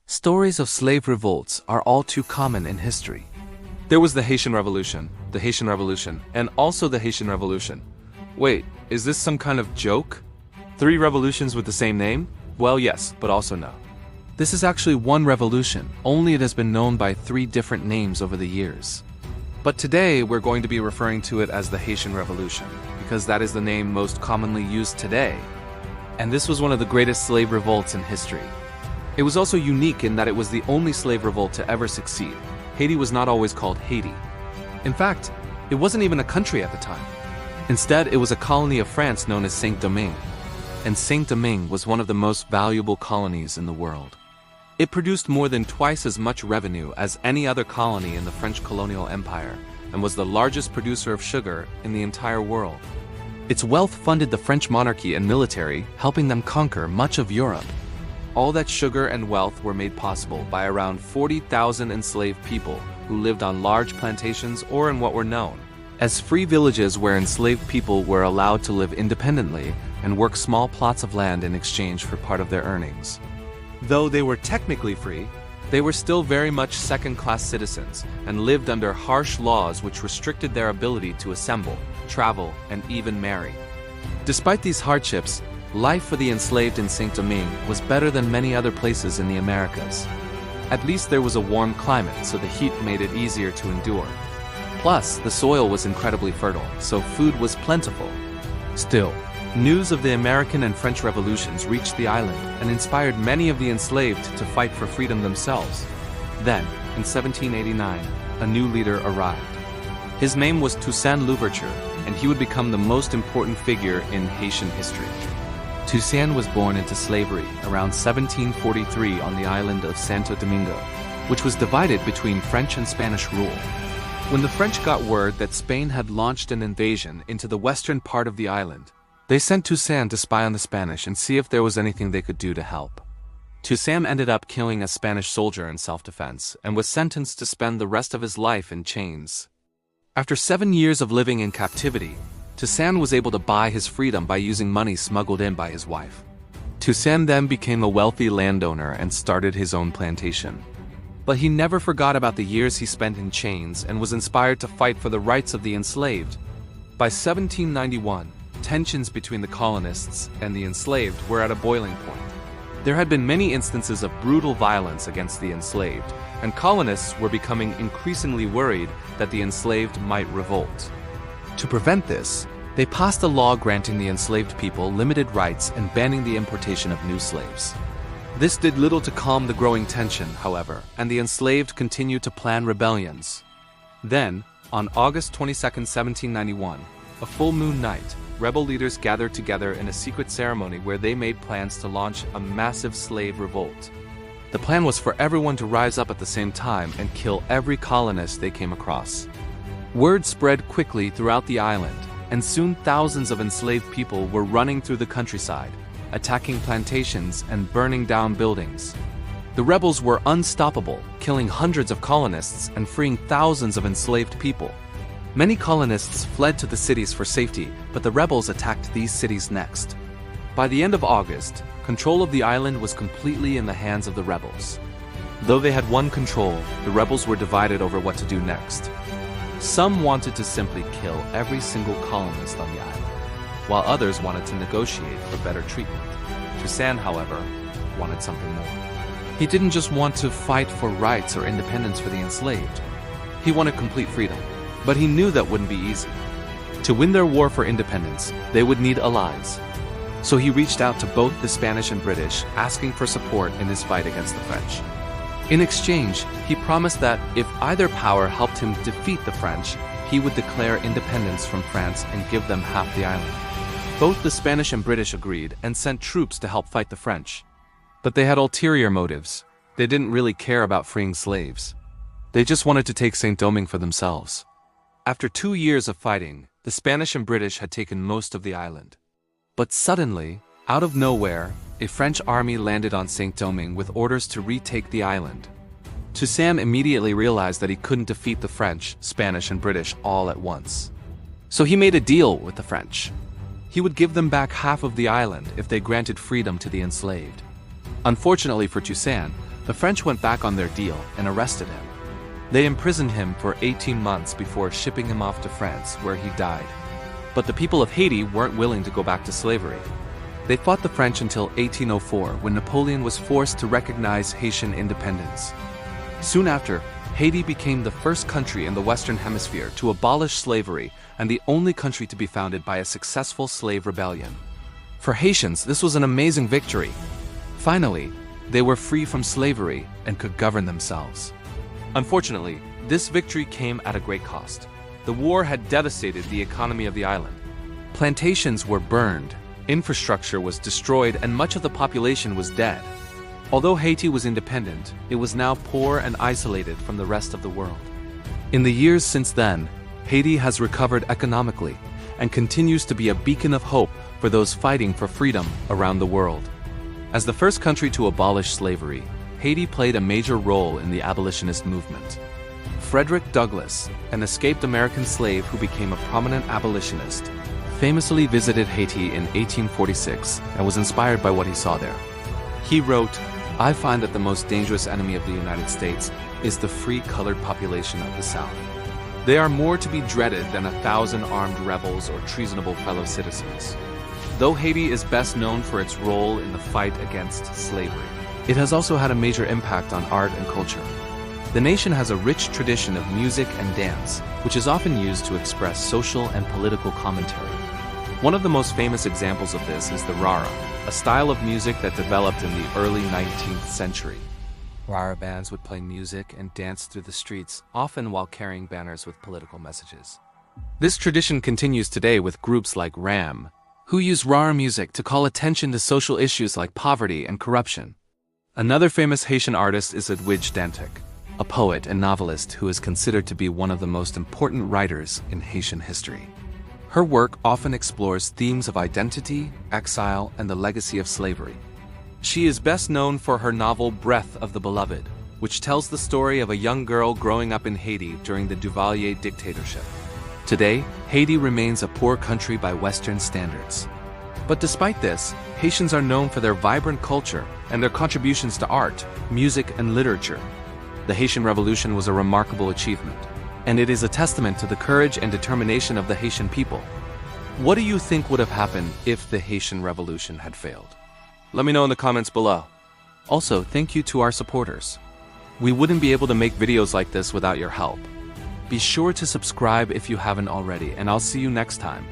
Stories of slave revolts are all too common in history. There was the Haitian Revolution, and also the Haitian Revolution. Wait, is this some kind of joke? 3 revolutions with the same name? Well, yes, but also no. This is actually one revolution, only it has been known by 3 different names over the years. But today we're going to be referring to it as the Haitian Revolution, because that is the name most commonly used today. And this was one of the greatest slave revolts in history. It was also unique in that it was the only slave revolt to ever succeed. Haiti was not always called Haiti. In fact, it wasn't even a country at the time. Instead, it was a colony of France known as Saint-Domingue. And Saint-Domingue was one of the most valuable colonies in the world. It produced more than twice as much revenue as any other colony in the French colonial empire, and was the largest producer of sugar in the entire world. Its wealth funded the French monarchy and military, helping them conquer much of Europe. All that sugar and wealth were made possible by around 40,000 enslaved people who lived on large plantations or in what were known as free villages, where enslaved people were allowed to live independently and work small plots of land in exchange for part of their earnings. Though they were technically free, they were still very much second-class citizens and lived under harsh laws which restricted their ability to assemble, travel, and even marry. Despite these hardships, life for the enslaved in Saint-Domingue was better than many other places in the Americas. At least there was a warm climate, so the heat made it easier to endure. Plus, the soil was incredibly fertile, so food was plentiful. Still, news of the American and French revolutions reached the island and inspired many of the enslaved to fight for freedom themselves. Then, in 1789, a new leader arrived. His name was Toussaint Louverture, and he would become the most important figure in Haitian history. Toussaint was born into slavery around 1743 on the island of Saint-Domingue, which was divided between French and Spanish rule. When the French got word that Spain had launched an invasion into the western part of the island, they sent Toussaint to spy on the Spanish and see if there was anything they could do to help. Toussaint ended up killing a Spanish soldier in self-defense and was sentenced to spend the rest of his life in chains. After 7 years of living in captivity, Toussaint was able to buy his freedom by using money smuggled in by his wife. Toussaint then became a wealthy landowner and started his own plantation. But he never forgot about the years he spent in chains and was inspired to fight for the rights of the enslaved. By 1791, tensions between the colonists and the enslaved were at a boiling point. There had been many instances of brutal violence against the enslaved, and colonists were becoming increasingly worried that the enslaved might revolt. To prevent this, they passed a law granting the enslaved people limited rights and banning the importation of new slaves. This did little to calm the growing tension, however, and the enslaved continued to plan rebellions. Then, on August 22, 1791, a full moon night, rebel leaders gathered together in a secret ceremony where they made plans to launch a massive slave revolt. The plan was for everyone to rise up at the same time and kill every colonist they came across. Word spread quickly throughout the island, and soon thousands of enslaved people were running through the countryside, attacking plantations and burning down buildings. The rebels were unstoppable, killing hundreds of colonists and freeing thousands of enslaved people. Many colonists fled to the cities for safety, but the rebels attacked these cities next. By the end of August, control of the island was completely in the hands of the rebels. Though they had won control, the rebels were divided over what to do next. Some wanted to simply kill every single colonist on the island, while others wanted to negotiate for better treatment. Toussaint, however, wanted something more. He didn't just want to fight for rights or independence for the enslaved. He wanted complete freedom, but he knew that wouldn't be easy. To win their war for independence, they would need allies. So he reached out to both the Spanish and British, asking for support in his fight against the French. In exchange, he promised that if either power helped him defeat the French, he would declare independence from France and give them half the island. Both the Spanish and British agreed and sent troops to help fight the French. But they had ulterior motives. They didn't really care about freeing slaves. They just wanted to take Saint-Domingue for themselves. After 2 years of fighting, the Spanish and British had taken most of the island. But suddenly, out of nowhere, a French army landed on Saint-Domingue with orders to retake the island. Toussaint immediately realized that he couldn't defeat the French, Spanish, and British all at once. So he made a deal with the French. He would give them back half of the island if they granted freedom to the enslaved. Unfortunately for Toussaint, The French went back on their deal and arrested him. They imprisoned him for 18 months before shipping him off to France, where he died. But the people of Haiti weren't willing to go back to slavery. They fought the French until 1804, when Napoleon was forced to recognize Haitian independence. Soon after, Haiti became the first country in the Western Hemisphere to abolish slavery and the only country to be founded by a successful slave rebellion. For Haitians, this was an amazing victory. Finally, they were free from slavery and could govern themselves. Unfortunately, this victory came at a great cost. The war had devastated the economy of the island. Plantations were burned, infrastructure was destroyed, and much of the population was dead. Although Haiti was independent, it was now poor and isolated from the rest of the world. In the years since then, Haiti has recovered economically and continues to be a beacon of hope for those fighting for freedom around the world. As the first country to abolish slavery, Haiti played a major role in the abolitionist movement. Frederick Douglass, an escaped American slave who became a prominent abolitionist, famously visited Haiti in 1846 and was inspired by what he saw there. He wrote, "I find that the most dangerous enemy of the United States is the free colored population of the South. They are more to be dreaded than 1,000 armed rebels or treasonable fellow citizens." Though Haiti is best known for its role in the fight against slavery, it has also had a major impact on art and culture. The nation has a rich tradition of music and dance, which is often used to express social and political commentary. One of the most famous examples of this is the rara, a style of music that developed in the early 19th century. Rara bands would play music and dance through the streets, often while carrying banners with political messages. This tradition continues today with groups like Ram, who use rara music to call attention to social issues like poverty and corruption. Another famous Haitian artist is Edwidge Dantic, a poet and novelist who is considered to be one of the most important writers in Haitian history. Her work often explores themes of identity, exile, and the legacy of slavery. She is best known for her novel Breath of the Beloved, which tells the story of a young girl growing up in Haiti during the Duvalier dictatorship. Today, Haiti remains a poor country by Western standards. But despite this, Haitians are known for their vibrant culture and their contributions to art, music, and literature. The Haitian Revolution was a remarkable achievement, and it is a testament to the courage and determination of the Haitian people. What do you think would have happened if the Haitian Revolution had failed? Let me know in the comments below. Also, thank you to our supporters. We wouldn't be able to make videos like this without your help. Be sure to subscribe if you haven't already, and I'll see you next time.